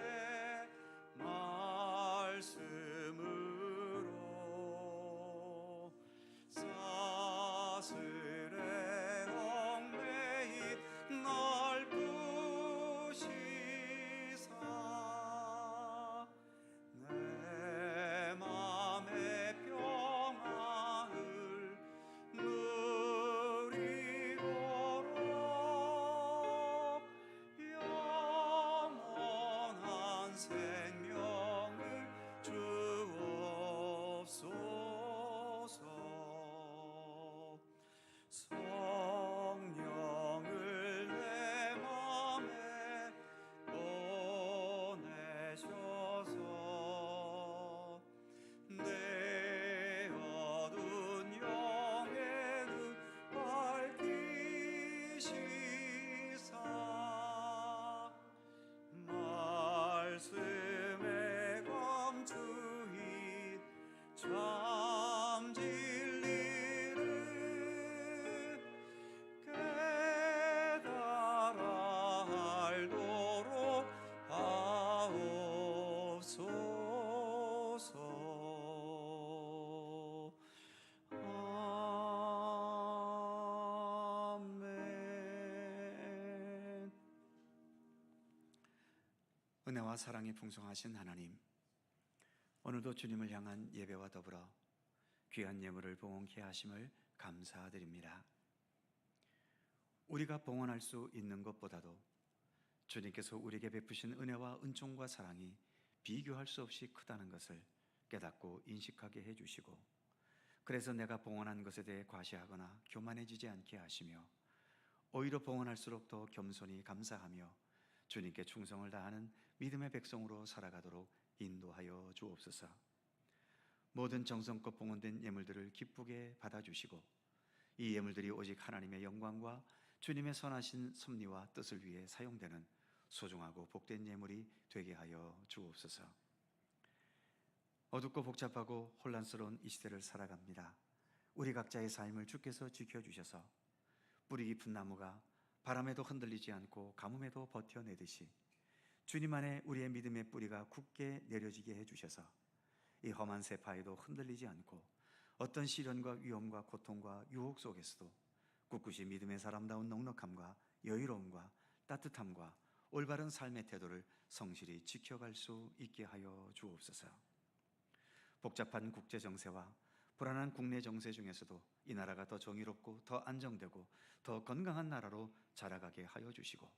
말씀으로 사슬에 얽매인 날 부시사 내 맘의 평안을 누리도록 영원한 생명을 주옵소서. 성령을 내 맘에 보내셔서 내 어두운 영의 눈 밝히시사 말씀에 감추인 참 진리를 깨달아 알도록 하옵소서. 아멘. 은혜와 사랑이 풍성하신 하나님, 오늘도 주님을 향한 예배와 더불어 귀한 예물을 봉헌케 하심을 감사드립니다. 우리가 봉헌할 수 있는 것보다도 주님께서 우리에게 베푸신 은혜와 은총과 사랑이 비교할 수 없이 크다는 것을 깨닫고 인식하게 해주시고, 그래서 내가 봉헌한 것에 대해 과시하거나 교만해지지 않게 하시며, 오히려 봉헌할수록 더 겸손히 감사하며 주님께 충성을 다하는 믿음의 백성으로 살아가도록 인도하여 주옵소서. 모든 정성껏 봉헌된 예물들을 기쁘게 받아주시고, 이 예물들이 오직 하나님의 영광과 주님의 선하신 섭리와 뜻을 위해 사용되는 소중하고 복된 예물이 되게 하여 주옵소서. 어둡고 복잡하고 혼란스러운 이 시대를 살아갑니다. 우리 각자의 삶을 주께서 지켜주셔서 뿌리 깊은 나무가 바람에도 흔들리지 않고 가뭄에도 버텨내듯이 주님 안에 우리의 믿음의 뿌리가 굳게 내려지게 해주셔서 이 험한 세파에도 흔들리지 않고 어떤 시련과 위험과 고통과 유혹 속에서도 꿋꿋이 믿음의 사람다운 넉넉함과 여유로움과 따뜻함과 올바른 삶의 태도를 성실히 지켜갈 수 있게 하여 주옵소서. 복잡한 국제 정세와 불안한 국내 정세 중에서도 이 나라가 더 정의롭고 더 안정되고 더 건강한 나라로 자라가게 하여 주시고,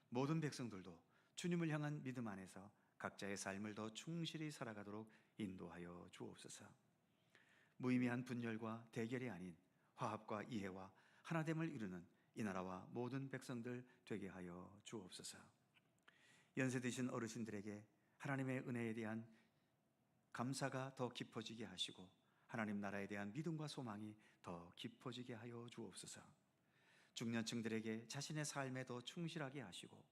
모든 백성들도 주님을 향한 믿음 안에서 각자의 삶을 더 충실히 살아가도록 인도하여 주옵소서. 무의미한 분열과 대결이 아닌 화합과 이해와 하나됨을 이루는 이 나라와 모든 백성들 되게 하여 주옵소서. 연세 드신 어르신들에게 하나님의 은혜에 대한 감사가 더 깊어지게 하시고 하나님 나라에 대한 믿음과 소망이 더 깊어지게 하여 주옵소서. 중년층들에게 자신의 삶에 더 충실하게 하시고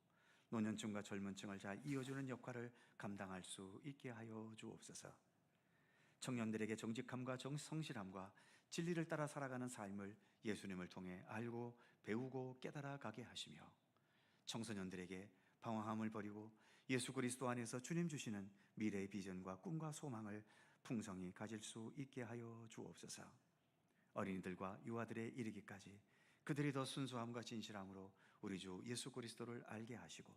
노년층과 젊은층을 잘 이어주는 역할을 감당할 수 있게 하여 주옵소서. 청년들에게 정직함과 성실함과 진리를 따라 살아가는 삶을 예수님을 통해 알고 배우고 깨달아 가게 하시며 청소년들에게 방황함을 버리고 예수 그리스도 안에서 주님 주시는 미래의 비전과 꿈과 소망을 풍성히 가질 수 있게 하여 주옵소서. 어린이들과 유아들에 이르기까지 그들이 더 순수함과 진실함으로 우리 주 예수 그리스도를 알게 하시고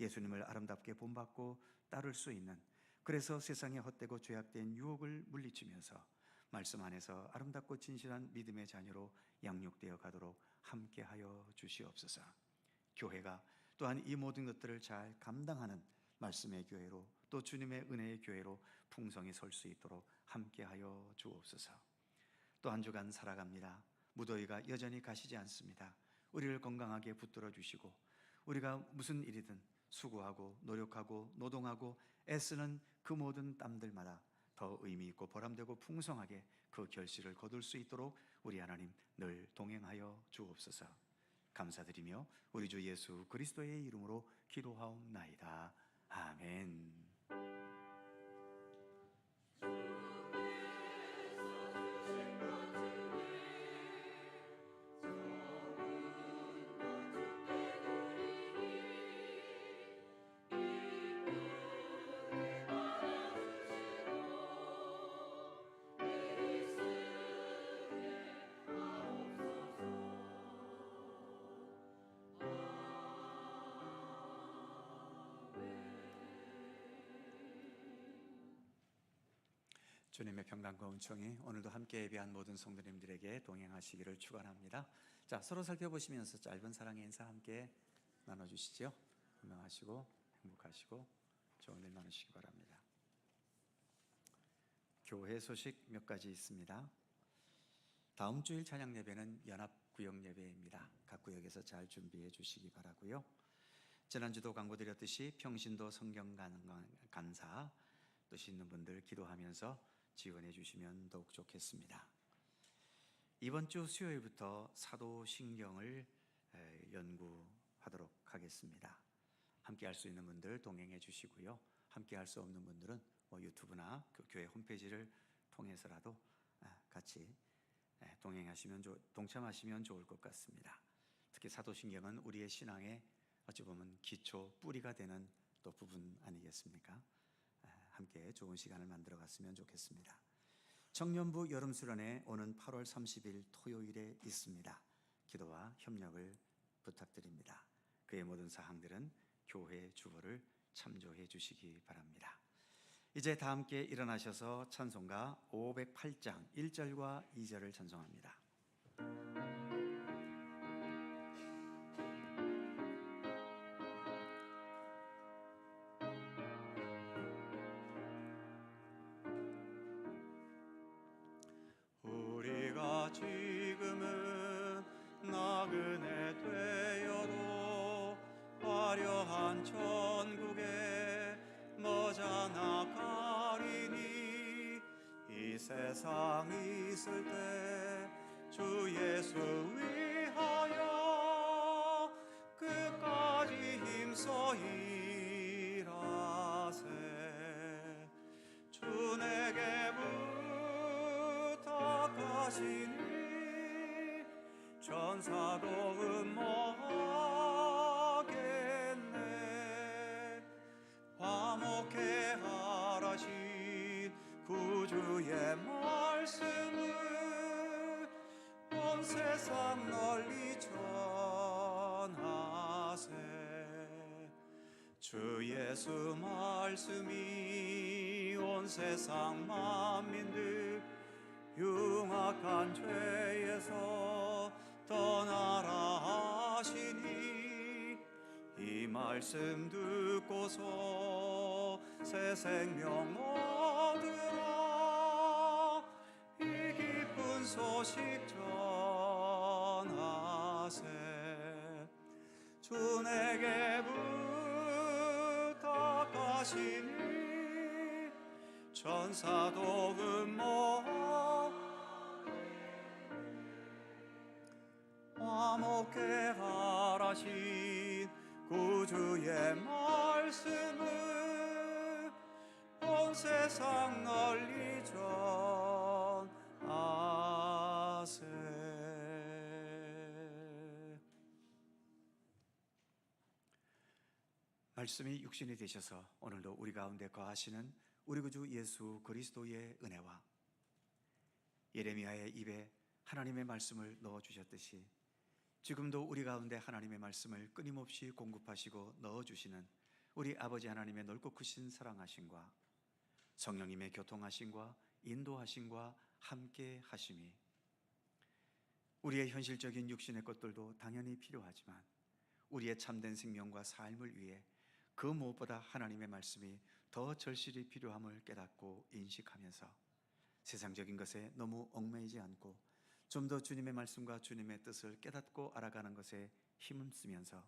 예수님을 아름답게 본받고 따를 수 있는, 그래서 세상에 헛되고 죄악된 유혹을 물리치면서 말씀 안에서 아름답고 진실한 믿음의 자녀로 양육되어 가도록 함께하여 주시옵소서. 교회가 또한 이 모든 것들을 잘 감당하는 말씀의 교회로, 또 주님의 은혜의 교회로 풍성히 설 수 있도록 함께하여 주옵소서. 또 한 주간 살아갑니다. 무더위가 여전히 가시지 않습니다. 우리를 건강하게 붙들어 주시고 우리가 무슨 일이든 수고하고 노력하고 노동하고 애쓰는 그 모든 땀들마다 더 의미 있고 보람되고 풍성하게 그 결실을 거둘 수 있도록 우리 하나님 늘 동행하여 주옵소서. 감사드리며 우리 주 예수 그리스도의 이름으로 기도하옵나이다. 아멘. 주님의 평강과 은총이 오늘도 함께 예배한 모든 성도님들에게 동행하시기를 축원합니다. 자, 서로 살펴보시면서 짧은 사랑의 인사 함께 나눠주시죠. 건강하시고 행복하시고 좋은 일 많으시기 바랍니다. 교회 소식 몇 가지 있습니다. 다음 주일 찬양 예배는 연합구역 예배입니다. 각 구역에서 잘 준비해 주시기 바라고요. 지난주도 광고드렸듯이 평신도 성경 간사 뜻이 있는 분들 기도하면서 지원해 주시면 더욱 좋겠습니다. 이번 주 수요일부터 사도신경을 연구하도록 하겠습니다. 함께 할 수 있는 분들 동행해 주시고요. 함께 할 수 없는 분들은 유튜브나 교회 홈페이지를 통해서라도 같이 동참하시면 좋을 것 같습니다. 특히 사도신경은 우리의 신앙의 어찌 보면 기초, 뿌리가 되는 또 부분 아니겠습니까? 함께 좋은 시간을 만들어 갔으면 좋겠습니다. 청년부 여름수련회 오는 8월 30일 토요일에 있습니다. 기도와 협력을 부탁드립니다. 그의 모든 사항들은 교회 주보를 참조해 주시기 바랍니다. 이제 다 함께 일어나셔서 찬송가 508장 1절과 2절을 찬송합니다. 우리가 지금은 나그네 되어도 화려한 천국에 머지않아 가리니 이 세상 있을 때 주 예수 위하여 끝까지 힘써 일하세. 주 내게 부탁하시니 전사도 음모하겠네. 화목해 하라신 구주의 말씀을 온 세상 널리 전하세. 주 예수 말씀이 온 세상 만민들 흉악한 죄에서 떠나라 하시니 이 말씀 듣고서 새 생명 얻으 소식 전하세. 주 내게 부탁하시니 천사도 흠모 화목케 하라신 구주의 말씀을 온 세상 널리 전하세. 말씀이 육신이 되셔서 오늘도 우리 가운데 거하시는 우리 구주 예수 그리스도의 은혜와 예레미야의 입에 하나님의 말씀을 넣어주셨듯이 지금도 우리 가운데 하나님의 말씀을 끊임없이 공급하시고 넣어주시는 우리 아버지 하나님의 넓고 크신 사랑하심과 성령님의 교통하심과 인도하심과 함께 하심이 우리의 현실적인 육신의 것들도 당연히 필요하지만 우리의 참된 생명과 삶을 위해 그 무엇보다 하나님의 말씀이 더 절실히 필요함을 깨닫고 인식하면서 세상적인 것에 너무 얽매이지 않고 좀 더 주님의 말씀과 주님의 뜻을 깨닫고 알아가는 것에 힘을 쓰면서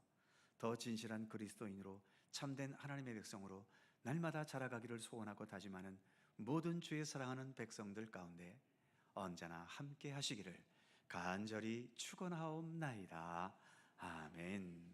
더 진실한 그리스도인으로 참된 하나님의 백성으로 날마다 자라가기를 소원하고 다짐하는 모든 주의 사랑하는 백성들 가운데 언제나 함께 하시기를 간절히 축원하옵나이다. 아멘.